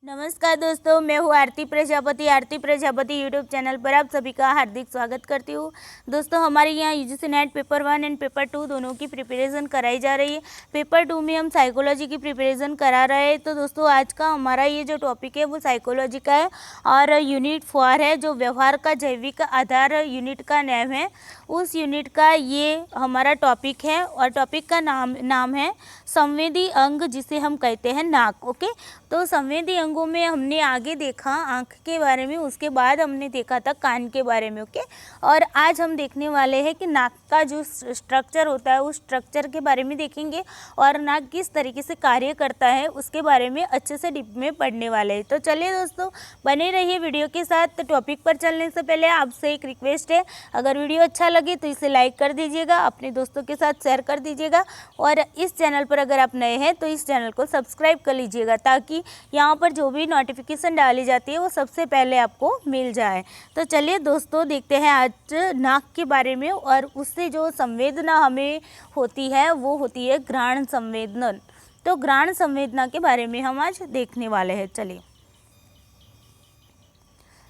नमस्कार दोस्तों, मैं हूँ आरती प्रजापति यूट्यूब चैनल पर आप सभी का हार्दिक स्वागत करती हूँ। दोस्तों, हमारे यहाँ UGC net paper 1 and paper 2 दोनों की प्रिपरेशन कराई जा रही है। पेपर 2 में हम साइकोलॉजी की प्रिपरेशन करा रहे हैं। तो दोस्तों, आज का हमारा ये जो टॉपिक है वो साइकोलॉजी का है और यूनिट 4 है, जो व्यवहार का जैविक आधार यूनिट का नाम है। उस यूनिट का ये हमारा टॉपिक है और टॉपिक का नाम है संवेदी अंग, जिसे हम कहते हैं नाक। ओके, तो संवेदी अंगों में हमने आगे देखा आँख के बारे में, उसके बाद हमने देखा था कान के बारे में। ओके, और आज हम देखने वाले हैं कि नाक का जो स्ट्रक्चर होता है उस स्ट्रक्चर के बारे में देखेंगे और नाक किस तरीके से कार्य करता है उसके बारे में अच्छे से डीप में पढ़ने वाले हैं। तो चलिए दोस्तों, बने रहिए वीडियो के साथ। तो टॉपिक पर चलने से पहले आपसे एक रिक्वेस्ट है, अगर वीडियो अच्छा लगे तो इसे लाइक कर दीजिएगा, अपने दोस्तों के साथ शेयर कर दीजिएगा और इस चैनल पर अगर आप नए हैं तो इस चैनल को सब्सक्राइब कर लीजिएगा, ताकि यहाँ पर जो भी नोटिफिकेशन डाली जाती है वो सबसे पहले आपको मिल जाए। तो चलिए दोस्तों, देखते हैं आज नाक के बारे में और उससे जो संवेदना हमें होती है वो होती है घ्राण संवेदन। तो घ्राण संवेदना के बारे में हम आज देखने वाले हैं। चलिए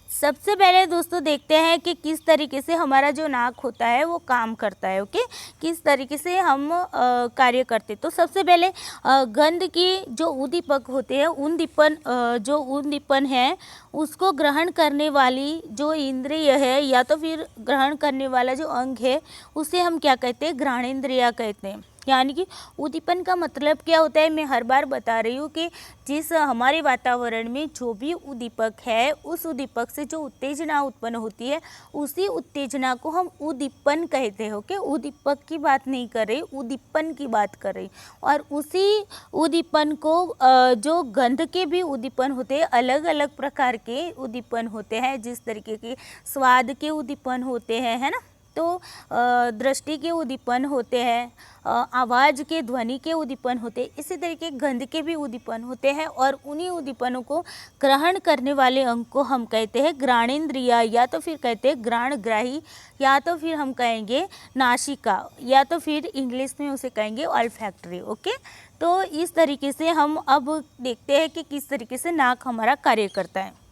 सबसे पहले दोस्तों देखते हैं कि किस तरीके से हमारा जो नाक होता है वो काम करता है। ओके, किस तरीके से हम कार्य करते। तो सबसे पहले गंध की जो उद्दीपक होते हैं जो उद्दीपन है उसको ग्रहण करने वाली जो इंद्रिय है या तो फिर ग्रहण करने वाला जो अंग है उसे हम क्या कहते हैं, घ्राणेंद्रिय कहते हैं। यानी कि उद्दीपन का मतलब क्या होता है, मैं हर बार बता रही हूँ कि जिस हमारे वातावरण में जो भी उद्दीपक है उस उद्दीपक से जो उत्तेजना उत्पन्न होती है उसी उत्तेजना को हम उद्दीपन कहते हैं। ओके, उद्दीपक की बात नहीं कर रही, उद्दीपन की बात कर रही। और उसी उद्दीपन को जो गंध के भी उद्दीपन होते हैं, अलग अलग प्रकार के उद्दीपन होते हैं, जिस तरीके के स्वाद के उद्दीपन होते हैं, है ना। तो दृष्टि के उद्दीपन होते हैं, आवाज़ के ध्वनि के उद्दीपन होते हैं, इसी तरीके गंध के भी उद्दीपन होते हैं और उन्हीं उद्दीपनों को ग्रहण करने वाले अंग को हम कहते हैं घ्राणेंद्रिय, या तो फिर कहते हैं घ्राणग्राही, या तो फिर हम कहेंगे नासिका, या तो फिर इंग्लिश में उसे कहेंगे ऑल्फैक्टरी। ओके, तो इस तरीके से हम अब देखते हैं कि किस तरीके से नाक हमारा कार्य करता है।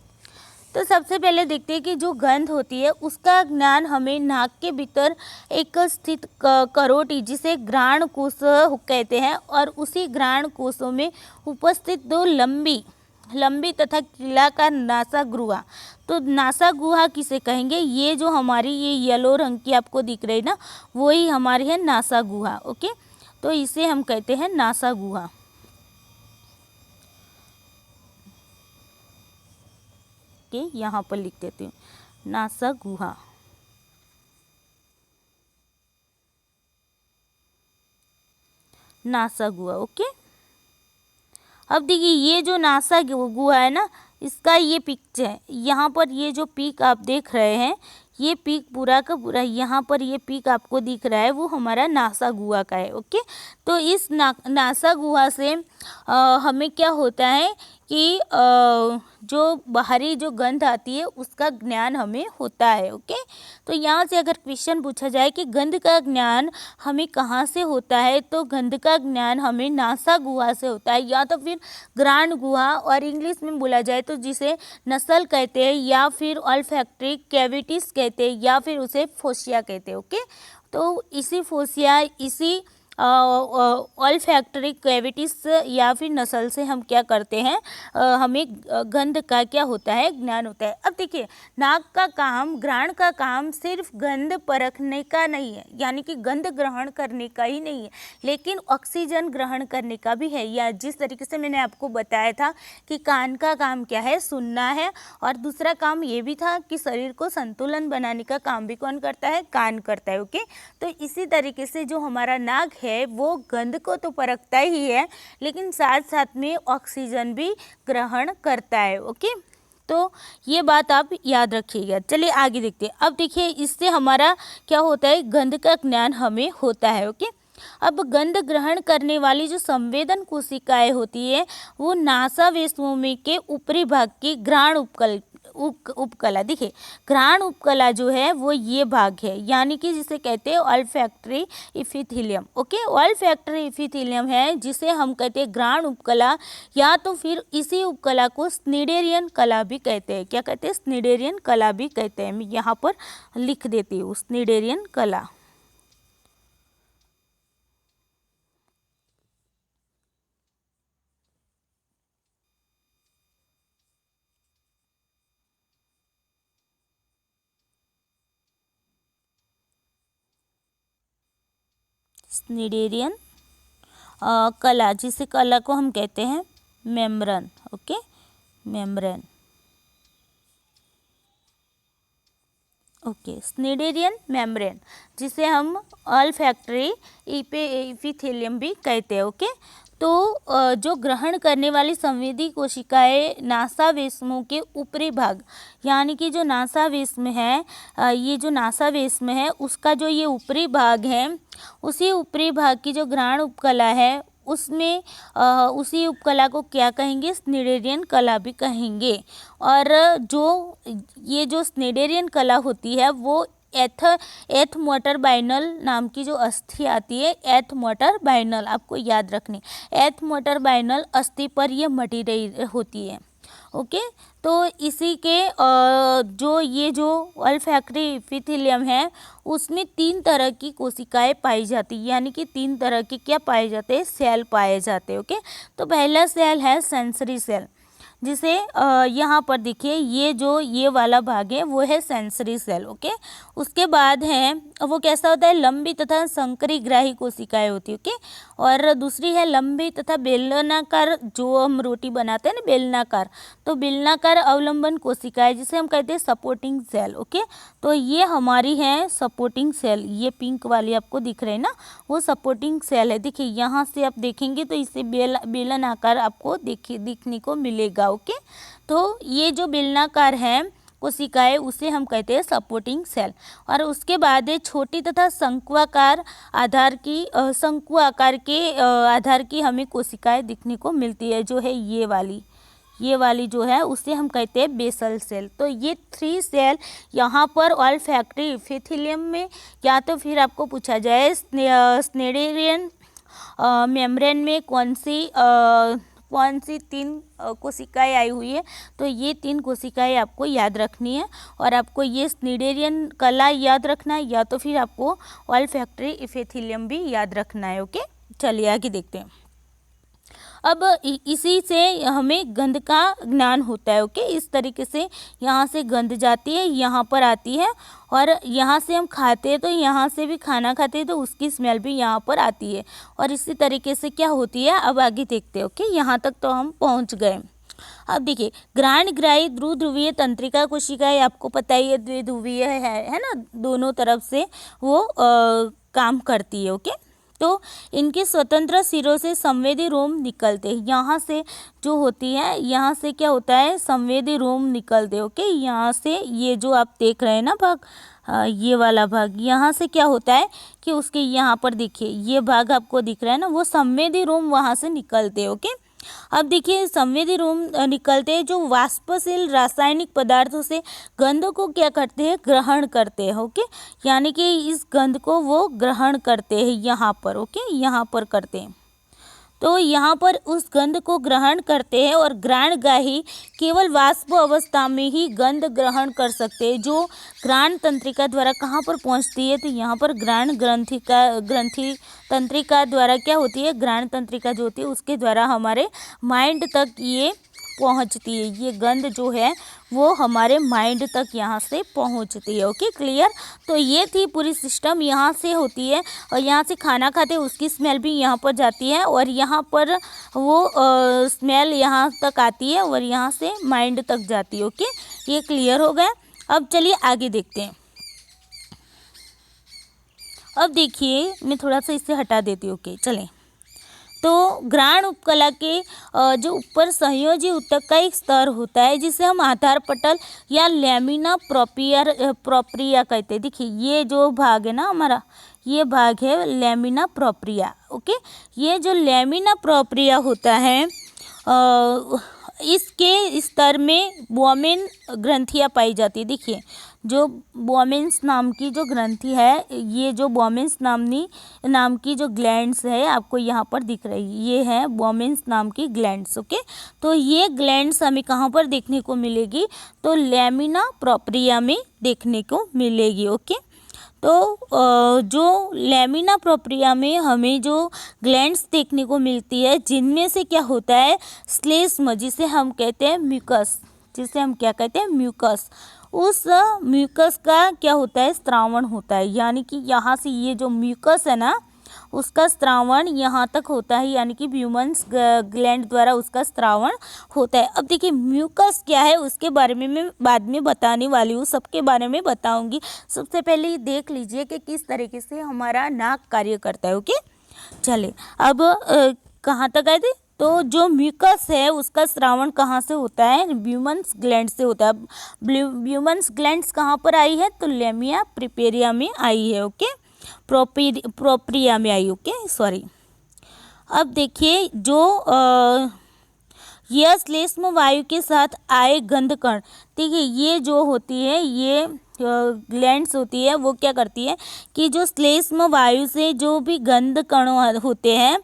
तो सबसे पहले देखते हैं कि जो गंध होती है उसका ज्ञान हमें नाक के भीतर एक स्थित करोटी, जिसे घ्राण कोश कहते हैं, और उसी घ्राण कोशों में उपस्थित दो लंबी तथा किलाकार नासा गुहा। तो नासा गुहा किसे कहेंगे, ये जो हमारी ये येलो रंग की आपको दिख रही है ना, वही हमारी है नासा गुहा। ओके, तो इसे हम कहते हैं नासा गुहा। यहाँ पर लिख देती हूँ नासा गुहा। नासा गुहा। ओके, अब देखिए ये जो नासा गुहा है ना, इसका ये पिक है, यहाँ पर ये जो पिक आप देख रहे हैं, ये पीक पूरा का पूरा यहाँ पर ये पीक आपको दिख रहा है वो हमारा नासा गुहा का है। ओके, तो इस नासा गुहा से हमें क्या होता है कि जो बाहरी जो गंध आती है उसका ज्ञान हमें होता है। ओके, तो यहाँ से अगर क्वेश्चन पूछा जाए कि गंध का ज्ञान हमें कहाँ से होता है, तो गंध का ज्ञान हमें नासा गुहा से होता है, या तो फिर घ्राण गुहा, और इंग्लिश में बोला जाए तो जिसे नसल कहते हैं, या फिर ऑल्फैक्टरी कैविटीज कहते हैं, या फिर उसे फोसिया कहते हैं। ओके, तो इसी फोसिया, इसी ऑल्फैक्टरी कैविटीज या फिर नसल से हम क्या करते हैं, हमें गंध का क्या होता है, ज्ञान होता है। अब देखिए, नाक का काम, घ्राण का काम सिर्फ गंध परखने का नहीं है, यानी कि गंध ग्रहण करने का ही नहीं है, लेकिन ऑक्सीजन ग्रहण करने का भी है। या जिस तरीके से मैंने आपको बताया था कि कान का काम क्या है, सुनना है, और दूसरा काम ये भी था कि शरीर को संतुलन बनाने का काम भी कौन करता है, कान करता है। ओके, तो इसी तरीके से जो हमारा नाक है वो गंध को तो परखता ही है, लेकिन साथ साथ में ऑक्सीजन भी ग्रहण करता है। ओके, तो ये बात आप याद रखिएगा। चलिए आगे देखते हैं। अब देखिए, इससे हमारा क्या होता है, गंध का ज्ञान हमें होता है। ओके, अब गंध ग्रहण करने वाली जो संवेदन कोशिकाएं होती है वो नासावेशों में के ऊपरी भाग की घ्राण उपकल उपकला। देखिए घ्राण उपकला जो है वो ये भाग है, यानी कि जिसे कहते हैं olfactory epithelium. Okay, olfactory epithelium है जिसे हम कहते हैं घ्राण उपकला, या तो फिर इसी उपकला को स्निडेरियन कला भी कहते हैं। क्या कहते हैं? स्निडेरियन कला भी कहते हैं। मैं यहाँ पर लिख देती हूँ स्निडेरियन कला। स्निडेरियन कला, जिसे कला को हम कहते हैं membrane. Okay, membrane. Okay, cnidarian membrane जिसे हम ऑल्फैक्टरी इपिथेलियम भी कहते हैं। ओके, तो जो ग्रहण करने वाली संवेदी कोशिकाएं नासावेश्मों के ऊपरी भाग, यानी कि जो नासावेश्म है, ये जो नासावेश्म है उसका जो ये ऊपरी भाग है, उसी ऊपरी भाग की जो घ्राण उपकला है उसमें उसी उपकला को क्या कहेंगे? स्निडेरियन कला भी कहेंगे। और जो ये जो स्निडेरियन कला होती है वो एथ मोटर बाइनल नाम की जो अस्थि आती है, एथ मोटर बाइनल आपको याद रखनी, एथ मोटर बाइनल अस्थि पर ये मटी रही होती है। ओके, तो इसी के जो ये जो ऑल्फैक्टरी इपिथेलियम है उसमें 3 तरह की कोशिकाएं पाई जाती है, यानी कि 3 तरह के क्या पाए जाते हैं? सेल पाए जाते हैं। ओके, तो पहला सेल है सेंसरी सेल, जिसे यहाँ पर देखिए ये वाला भाग है वो है सेंसरी सेल। ओके, उसके बाद है वो कैसा होता है? लंबी तथा संकरी ग्राही कोशिकाएं होती है। ओके, और दूसरी है लंबी तथा बेलनाकार, जो हम रोटी बनाते हैं ना बेलनाकार, तो बेलनाकार अवलंबन कोशिकाएं जिसे हम कहते हैं सपोर्टिंग सेल। ओके, तो ये हमारी है सपोर्टिंग सेल, ये पिंक वाली आपको दिख रहे हैं ना, वो सपोर्टिंग सेल है। देखिए यहाँ से आप देखेंगे तो इसे बेलन आकार आपको दिखने को मिलेगा। ओके, तो ये जो बेलनाकार है कोशिकाएं उसे हम कहते हैं सपोर्टिंग सेल। और उसके बाद है छोटी तथा शंकु आकार आधार की हमें कोशिकाएं दिखने को मिलती है, जो है ये वाली जो है उसे हम कहते हैं बेसल सेल। तो ये 3 सेल यहाँ पर ऑल्फैक्टरी इपिथेलियम में, या तो फिर आपको पूछा जाए स्निडेरियन मेम्ब्रेन में कौन सी 3 कोशिकाएं आई हुई है, तो ये 3 कोशिकाएं आपको याद रखनी है। और आपको ये स्निडेरियन कला याद रखना है, या तो फिर आपको ऑल्फैक्टरी इपिथेलियम भी याद रखना है। ओके, चलिए आगे देखते हैं। अब इसी से हमें गंध का ज्ञान होता है। ओके, इस तरीके से यहाँ से गंध जाती है, यहाँ पर आती है, और यहाँ से हम खाते हैं तो यहाँ से भी खाना खाते हैं तो उसकी स्मेल भी यहाँ पर आती है, और इसी तरीके से क्या होती है अब आगे देखते हैं। ओके, यहाँ तक तो हम पहुँच गए। अब देखिए ग्राही ध्रुवीय तंत्रिका कोशिकाएं, आपको पता ही है द्विध्रुवीय है ना, दोनों तरफ से वो काम करती है। ओके, तो इनके स्वतंत्र सिरों से संवेदी रोम निकलते हैं, यहाँ से जो होती है, यहाँ से क्या होता है? संवेदी रोम निकलते। ओके, यहाँ से ये जो आप देख रहे हैं ना भाग, ये वाला भाग, यहाँ से क्या होता है कि उसके यहाँ पर देखिए ये भाग आपको दिख रहा है ना, वो संवेदी रोम वहाँ से निकलते। ओके, अब देखिए संवेदी रोम निकलते हैं जो वाष्पशील रासायनिक पदार्थों से गंध को क्या करते हैं? ग्रहण करते हैं। ओके, यानी कि इस गंध को वो ग्रहण करते हैं यहाँ पर। ओके, यहाँ पर करते हैं, तो यहाँ पर उस गंध को ग्रहण करते हैं। और घ्राणग्राही केवल वाष्प अवस्था में ही गंध ग्रहण कर सकते हैं, जो घ्राण तंत्रिका द्वारा कहाँ पर पहुँचती है? तो यहाँ पर घ्राण ग्रंथि तंत्रिका द्वारा क्या होती है? घ्राण तंत्रिका जो होती है उसके द्वारा हमारे माइंड तक ये पहुँचती है। ये गंध जो है वो हमारे माइंड तक यहाँ से पहुँचती है। Okay, clear? तो ये थी पूरी सिस्टम, यहाँ से होती है, और यहाँ से खाना खाते उसकी स्मेल भी यहाँ पर जाती है, और यहाँ पर वो स्मेल यहाँ तक आती है, और यहाँ से माइंड तक जाती है। ओके, ये क्लियर हो गया। अब चलिए आगे देखते हैं। अब देखिए मैं थोड़ा सा इसे हटा देती हूँ। ओके, चलें। तो घ्राण उपकला के जो ऊपर संयोजी ऊतक का एक स्तर होता है, जिसे हम आधार पटल या लैमिना प्रोप्रिया कहते हैं। देखिए ये जो भाग है ना हमारा, ये भाग है लैमिना प्रोप्रिया। ओके, ये जो लैमिना प्रोप्रिया होता है इसके स्तर में बोमेन ग्रंथियाँ पाई जाती है। देखिए जो बोमेन्स नाम की जो ग्रंथि है, ये जो बोमेन्स नाम की जो ग्लैंड्स है आपको यहाँ पर दिख रही है, ये है बोमेन्स नाम की ग्लैंड्स। ओके, तो ये ग्लैंड्स हमें कहाँ पर देखने को मिलेगी? तो लैमिना प्रोप्रिया में देखने को मिलेगी। ओके, तो जो लैमिना प्रोप्रिया में हमें जो ग्लैंड्स देखने को मिलती है, जिनमें से क्या होता है, श्लेष्म, जिसे हम कहते हैं म्यूकस, जिसे हम क्या कहते हैं, म्यूकस। उस म्यूकस का क्या होता है, स्त्रावण होता है, यानी कि यहाँ से ये जो म्यूकस है ना, उसका स्त्रावण यहाँ तक होता है, यानी कि ब्यूमन्स ग्लैंड द्वारा उसका स्त्रावण होता है। अब देखिए म्यूकस क्या है उसके बारे में मैं बाद में बताने वाली हूँ, सबके बारे में बताऊँगी। सबसे पहले ये देख लीजिए कि किस तरीके से हमारा नाक कार्य करता है। ओके, चलिए अब कहाँ तक आए थे? तो जो म्यूकस है उसका स्रावण कहाँ से होता है? ब्यूमन्स ग्लैंड से होता है। ब्यूमन्स ग्लैंड्स कहाँ पर आई है? तो लेमिया प्रिपेरिया में आई है। ओके, प्रोप्रिया में आई। Okay, sorry. अब देखिए जो यह श्लेष्म वायु के साथ आए गंध कण, ठीक है, ये जो होती है, ये ग्लैंड्स होती है, वो क्या करती है कि जो श्लेष्म वायु से जो भी गंध कण होते हैं,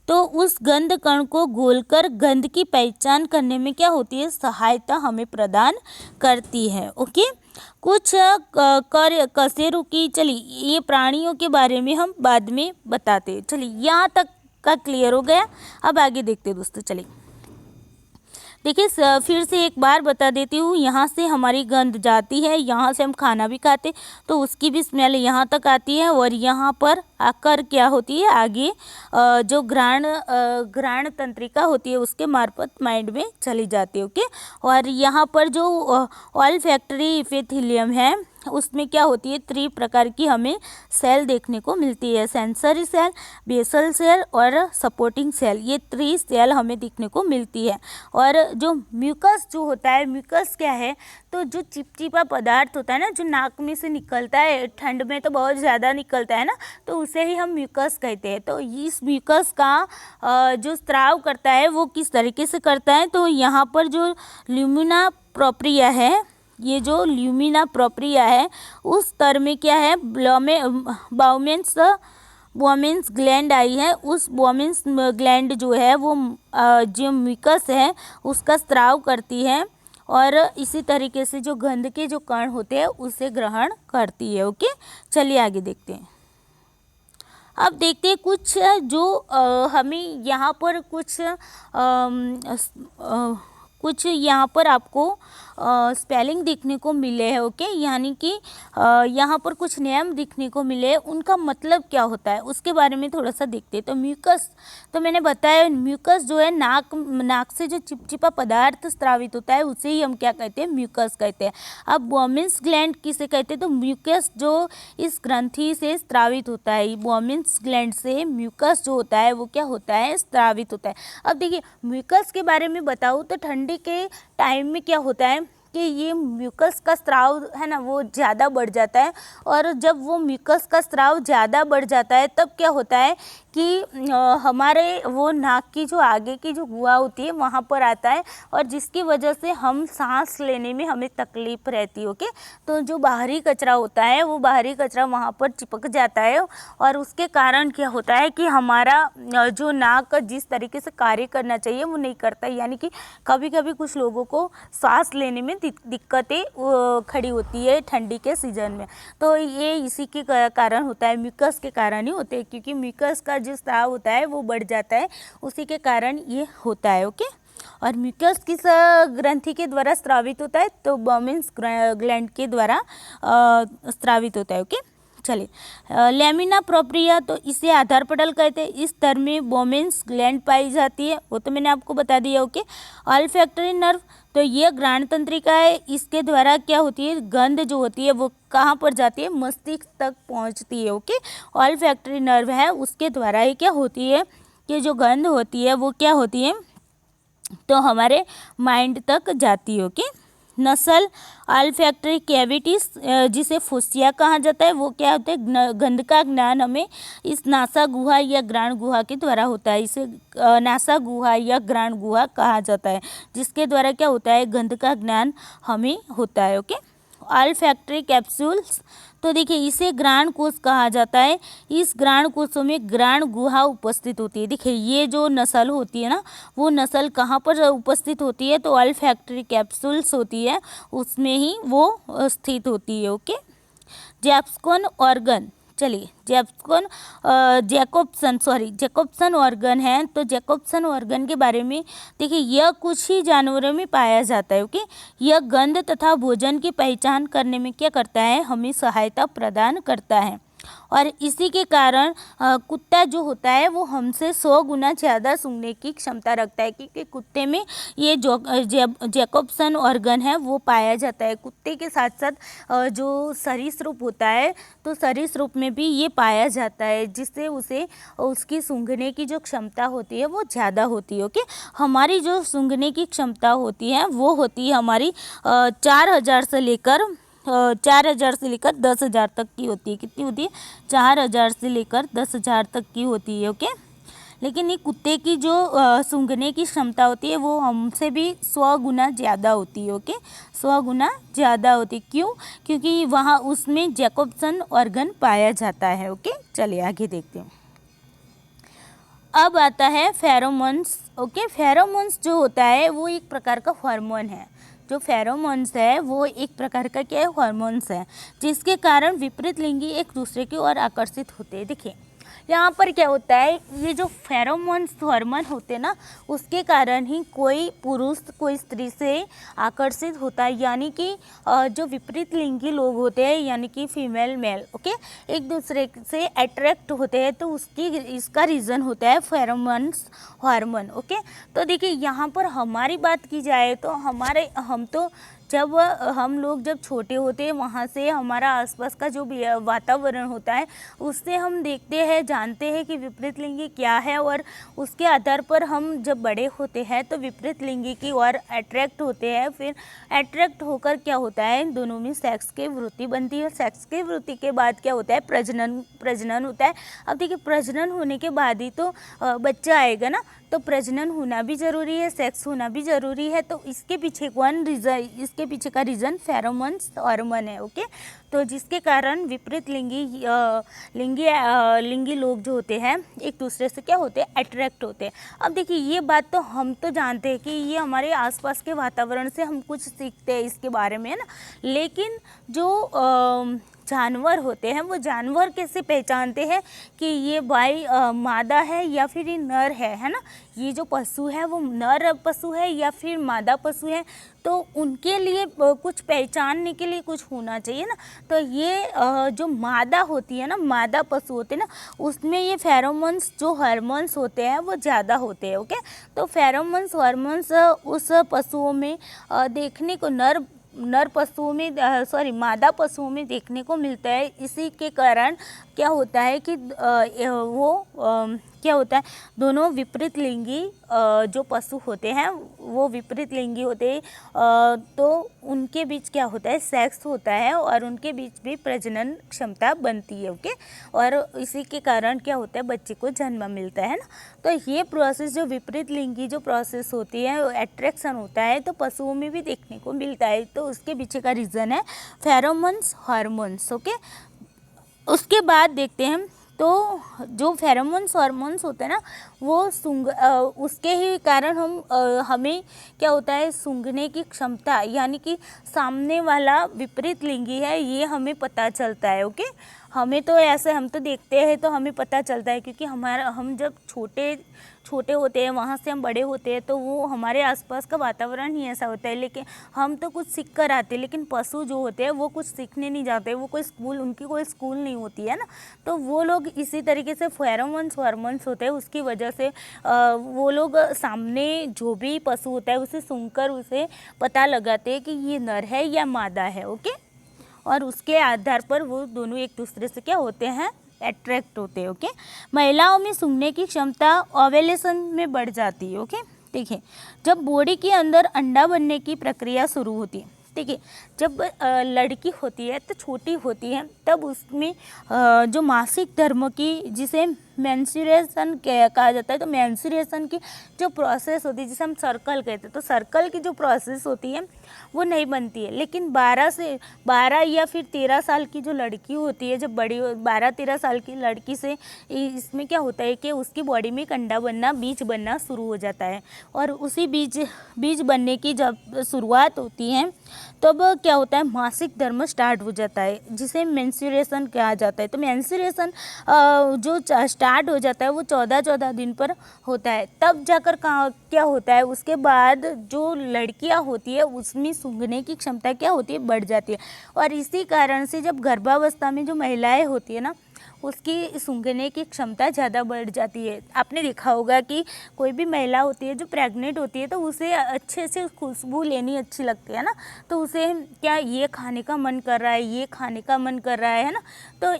तो उस गंध कण को घोलकर गंध की पहचान करने में क्या होती है, सहायता हमें प्रदान करती है। ओके, कुछ कशेरुकी, चलिए ये प्राणियों के बारे में हम बाद में बताते हैं। चलिए यहाँ तक का क्लियर हो गया। अब आगे देखते हैं दोस्तों। चलिए देखिए फिर से एक बार बता देती हूँ, यहाँ से हमारी गंध जाती है, यहाँ से हम खाना भी खाते तो उसकी भी स्मेल यहाँ तक आती है, और यहाँ पर आकर क्या होती है, आगे जो घ्राण तंत्रिका होती है उसके मार्फत माइंड में चली जाती है। ओके, और यहाँ पर जो ऑल्फैक्टरी एपिथेलियम है उसमें क्या होती है, 3 प्रकार की हमें सेल देखने को मिलती है, सेंसरी सेल, बेसल सेल और सपोर्टिंग सेल। ये 3 सेल हमें देखने को मिलती है। और जो म्यूकस जो होता है, म्यूकस क्या है, तो जो चिपचिपा पदार्थ होता है ना, जो नाक में से निकलता है, ठंड में तो बहुत ज़्यादा निकलता है ना, तो उसे ही हम म्यूकस कहते हैं। तो इस म्यूकस का जो स्त्राव करता है वो किस तरीके से करता है, तो यहाँ पर जो ल्यूमिना प्रोप्रिया है, ये जो ल्यूमिना प्रोप्रिया है उस स्तर में क्या है, बोमेन्स ग्लैंड आई है। उस बोमेन्स ग्लैंड जो है वो जो म्यूकस है उसका स्त्राव करती है, और इसी तरीके से जो गंध के जो कण होते हैं उसे ग्रहण करती है। ओके, चलिए आगे देखते हैं। अब देखते हैं कुछ जो हमें यहाँ पर कुछ यहाँ पर आपको स्पेलिंग देखने को मिले हैं। ओके, यानी कि यहाँ पर कुछ नियम दिखने को मिले, उनका मतलब क्या होता है उसके बारे में थोड़ा सा देखते हैं। तो म्यूकस, तो मैंने बताया म्यूकस जो है नाक से जो चिपचिपा पदार्थ स्रावित होता है उसे ही हम क्या कहते हैं, म्यूकस कहते हैं। अब बोमेन्स ग्लैंड किसे कहते हैं, तो म्यूकस जो इस ग्रंथि से स्रावित होता है, बोमेन्स ग्लैंड से म्यूकस जो होता है वो क्या होता है, स्रावित होता है। अब देखिए म्यूकस के बारे में बताऊँ तो ठंडी के टाइम में क्या होता है कि ये म्यूकस का स्राव है ना वो ज़्यादा बढ़ जाता है, और जब वो म्यूकस का स्राव ज़्यादा बढ़ जाता है तब क्या होता है कि हमारे वो नाक की जो आगे की जो गुहा होती है वहाँ पर आता है, और जिसकी वजह से हम सांस लेने में हमें तकलीफ रहती है। ओके, तो जो बाहरी कचरा होता है वो बाहरी कचरा वहाँ पर चिपक जाता है, और उसके कारण क्या होता है कि हमारा जो नाक जिस तरीके से कार्य करना चाहिए वो नहीं करता, यानी कि कभी कभी कुछ लोगों को सांस लेने में दिक्कतें खड़ी होती है ठंडी के सीजन में। तो ये इसी के कारण होता है, म्यूकस के कारण ही होते हैं, क्योंकि म्यूकस का जो स्राव होता है वो बढ़ जाता है, उसी के कारण ये होता है। ओके, और म्यूकस किस ग्रंथि के द्वारा स्रावित होता है, तो बोमेन्स ग्लैंड के द्वारा स्रावित होता है। ओके, चलिए लैमिना प्रोप्रिया, तो इसे आधार पटल कहते हैं। इस स्तर में बोमेन्स ग्लैंड पाई जाती है, वो तो मैंने आपको बता दिया। ओके, ऑल्फैक्टरी नर्व, तो ये घ्राण तंत्रिका है, इसके द्वारा क्या होती है, गंध जो होती है वो कहाँ पर जाती है, मस्तिष्क तक पहुँचती है। ओके, ऑल्फैक्टरी नर्व है उसके द्वारा ही क्या होती है कि जो गंध होती है वो क्या होती है, तो हमारे माइंड तक जाती है। ओके, नसल अल्फैक्टरी कैविटीज, जिसे फुस्सिया कहा जाता है, वो क्या होता है, गंध का ज्ञान हमें इस नासा गुहा या ग्राण गुहा के द्वारा होता है। इसे नासा गुहा या ग्राण गुहा कहा जाता है, जिसके द्वारा क्या होता है, गंध का ज्ञान हमें होता है। ओके, अल्फैक्टरी कैप्सूल्स, तो देखिए इसे ग्राण कोश कहा जाता है। इस ग्राण कोशों में ग्राण गुहा उपस्थित होती है। देखिए ये जो नस्ल होती है ना, वो नस्ल कहाँ पर उपस्थित होती है, तो अल्फैक्टरी कैप्सूल्स होती है, उसमें ही वो स्थित होती है। ओके, जैक्सन ऑर्गन, चलिए जैकोब्सन ऑर्गन है, तो जैकोब्सन ऑर्गन के बारे में देखिए, यह कुछ ही जानवरों में पाया जाता है। ओके, यह गंध तथा भोजन की पहचान करने में क्या करता है, हमें सहायता प्रदान करता है। और इसी के कारण कुत्ता जो होता है वो हमसे 100 गुना ज़्यादा सूंघने की क्षमता रखता है, क्योंकि कुत्ते में ये जो जैकोब्सन ऑर्गन है वो पाया जाता है। कुत्ते के साथ साथ जो सरीसृप होता है, तो सरीसृप में भी ये पाया जाता है, जिससे उसे उसकी सूंघने की जो क्षमता होती है वो ज़्यादा होती है। ओके, हमारी जो सूंघने की क्षमता होती है वो होती है हमारी 4000 से लेकर 10,000 तक की होती है। कितनी होती है, 4000 से लेकर 10,000 तक की होती है। ओके, लेकिन ये कुत्ते की जो सूंघने की क्षमता होती है वो हमसे भी 100 गुना ज़्यादा होती है। ओके, 100 गुना ज़्यादा होती है। क्यों, क्योंकि वहाँ उसमें जैकोब्सन ऑर्गन पाया जाता है। ओके, चलिए आगे देखते हैं। अब आता है फेरोमोन्स। ओके, फेरोमोन्स जो होता है वो एक प्रकार का हार्मोन है। जो फेरोमोन्स है वो एक प्रकार का क्या है, हार्मोन्स है, जिसके कारण विपरीत लिंगी एक दूसरे की ओर आकर्षित होते हैं। देखिए यहाँ पर क्या होता है, ये जो फेरोमोन्स हार्मोन होते हैं ना, उसके कारण ही कोई पुरुष कोई स्त्री से आकर्षित होता है, यानी कि जो विपरीत लिंगी लोग होते हैं, यानी कि फीमेल मेल, ओके, एक दूसरे से अट्रैक्ट होते हैं, तो इसका रीज़न होता है फेरोमोन्स हार्मोन। ओके, तो देखिए यहाँ पर हमारी बात की जाए तो जब हम लोग जब छोटे होते हैं, वहाँ से हमारा आसपास का जो भी वातावरण होता है, उससे हम देखते हैं, जानते हैं कि विपरीत लिंगी क्या है, और उसके आधार पर हम जब बड़े होते हैं तो विपरीत लिंगी की ओर अट्रैक्ट होते हैं। फिर अट्रैक्ट होकर क्या होता है, दोनों में सेक्स की वृत्ति बनती है। सेक्स की वृत्ति के बाद क्या होता है, प्रजनन होता है। अब देखिए प्रजनन होने के बाद ही तो बच्चा आएगा ना, तो प्रजनन होना भी ज़रूरी है, सेक्स होना भी ज़रूरी है। तो इसके पीछे का रीज़न फेरोमोन्स हार्मोन है। ओके, तो जिसके कारण विपरीत लिंगी लोग जो होते हैं एक दूसरे से क्या होते हैं, अट्रैक्ट होते हैं। अब देखिए ये बात तो हम तो जानते हैं कि ये हमारे आसपास के वातावरण से हम कुछ सीखते हैं इसके बारे में, है ना, लेकिन जो जानवर होते हैं वो जानवर कैसे पहचानते हैं कि ये भाई मादा है या फिर ये नर है ना, ये जो पशु है वो नर पशु है या फिर मादा पशु है, तो उनके लिए कुछ पहचानने के लिए कुछ होना चाहिए ना। तो ये जो मादा होती है ना, मादा पशु होते हैं ना, उसमें ये फेरोमोन्स जो हार्मोन्स होते हैं वो ज़्यादा होते हैं। ओके, तो फेरोमोन्स हार्मोन्स उस पशुओं में देखने को मादा पशुओं में देखने को मिलता है। इसी के कारण क्या होता है कि क्या होता है, दोनों विपरीत लिंगी जो पशु होते हैं वो विपरीत लिंगी होते हैं, तो उनके बीच क्या होता है, सेक्स होता है और उनके बीच भी प्रजनन क्षमता बनती है। ओके, और इसी के कारण क्या होता है, बच्चे को जन्म मिलता है ना। तो ये प्रोसेस जो विपरीत लिंगी जो प्रोसेस होती है, अट्रैक्शन होता है, तो पशुओं में भी देखने को मिलता है। तो उसके पीछे का रीज़न है फेरोमोन्स हार्मोन्स। ओके, उसके बाद देखते हैं, तो जो फेरोमोन्स हार्मोन्स होते हैं ना, वो उसके ही कारण हमें क्या होता है, सूंघने की क्षमता, यानी कि सामने वाला विपरीत लिंगी है ये हमें पता चलता है। ओके, हमें तो ऐसे हम तो देखते हैं तो हमें पता चलता है, क्योंकि हम जब छोटे होते हैं, वहाँ से हम बड़े होते हैं, तो वो हमारे आसपास का वातावरण ही ऐसा होता है। लेकिन हम तो कुछ सीख कर आते हैं, लेकिन पशु जो होते हैं वो कुछ सीखने नहीं जाते, वो उनकी कोई स्कूल नहीं होती है ना। तो वो लोग इसी तरीके से फेरोमोन्स हार्मोन्स होते हैं, उसकी वजह से वो लोग सामने जो भी पशु होता है उसे सूंघकर उसे पता लगाते हैं कि ये नर है या मादा है। ओके, और उसके आधार पर वो दोनों एक दूसरे से क्या होते हैं, अट्रैक्ट होते हैं। ओके, महिलाओं में सूंघने की क्षमता ओव्यूलेशन में बढ़ जाती है। ओके, देखिए जब बॉडी के अंदर अंडा बनने की प्रक्रिया शुरू होती है, ठीक है। जब लड़की होती है तो छोटी होती है, तब उसमें जो मासिक धर्म की, जिसे मेंस्ट्रुएशन कहा जाता है, तो मेंस्ट्रुएशन की जो प्रोसेस होती है, जिसे हम सर्कल कहते हैं, तो सर्कल की जो प्रोसेस होती है वो नहीं बनती है। लेकिन 12 या फिर 13 साल की जो लड़की होती है, जब बड़ी 12-13 साल की लड़की से इसमें क्या होता है कि उसकी बॉडी में एक अंडा बनना, बीज बनना शुरू हो जाता है। और उसी बीज बनने की जब शुरुआत होती है, तब क्या होता है, मासिक धर्म स्टार्ट हो जाता है, जिसे मेंस्ट्रुएशन कहा जाता है। तो मेंस्ट्रुएशन जो स्टार्ट हो जाता है वो 14-14 दिन पर होता है। तब जाकर क्या होता है, उसके बाद जो लड़कियां होती है उसमें सूंघने की क्षमता क्या होती है, बढ़ जाती है। और इसी कारण से जब गर्भावस्था में जो महिलाएं होती है ना, उसकी सूंघने की क्षमता ज़्यादा बढ़ जाती है। आपने देखा होगा कि कोई भी महिला होती है जो प्रेग्नेंट होती है, तो उसे अच्छे से खुशबू लेनी अच्छी लगती है ना, तो उसे क्या ये खाने का मन कर रहा है, ये खाने का मन कर रहा है ना, तो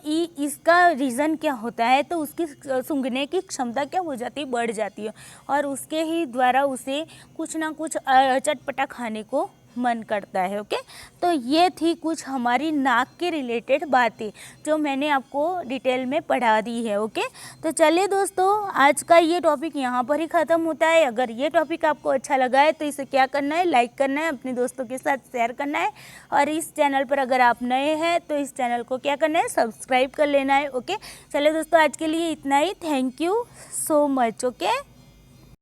इसका रीज़न क्या होता है, तो उसकी सूंघने की क्षमता क्या हो जाती है, बढ़ जाती है, और उसके ही द्वारा उसे कुछ ना कुछ चटपटा खाने को मन करता है। ओके, तो ये थी कुछ हमारी नाक के रिलेटेड बातें जो मैंने आपको डिटेल में पढ़ा दी है। ओके, तो चलिए दोस्तों, आज का ये टॉपिक यहाँ पर ही ख़त्म होता है। अगर ये टॉपिक आपको अच्छा लगा है तो इसे क्या करना है, लाइक करना है, अपने दोस्तों के साथ शेयर करना है, और इस चैनल पर अगर आप नए हैं तो इस चैनल को क्या करना है, सब्सक्राइब कर लेना है। ओके, चलिए दोस्तों, आज के लिए इतना ही। Thank you so much. Okay.